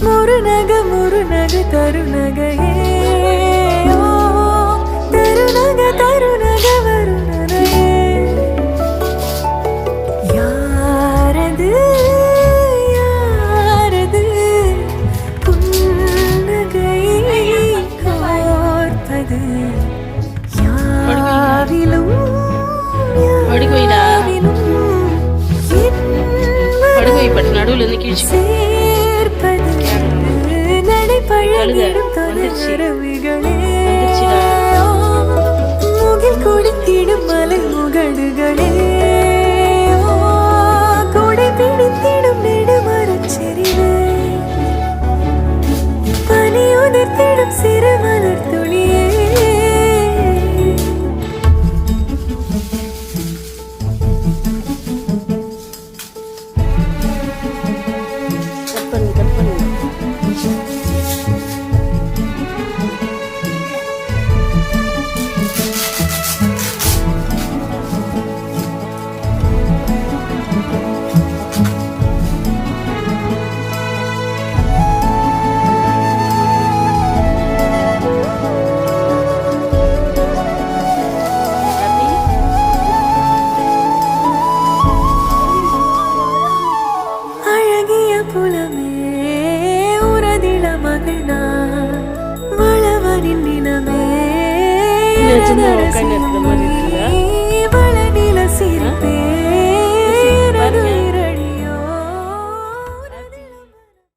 முருநக தருநகையே தருநக வருணனையே யாரது யாரது புன்னகை கோர்ப்பது யாவிலும் யாவிலும் நடுவில் சேர்ப்பது நடைபழகிடும் தொலைவிகளே முகில் குடித்திடும் மலை முகடுகளே கொடை பிடித்திடும் நெடுமரச்செறிவு பனி உதிர்த்திடும் சிறு மலர் துளியே புலமே உரதில மகனா வளவனின் நிலமே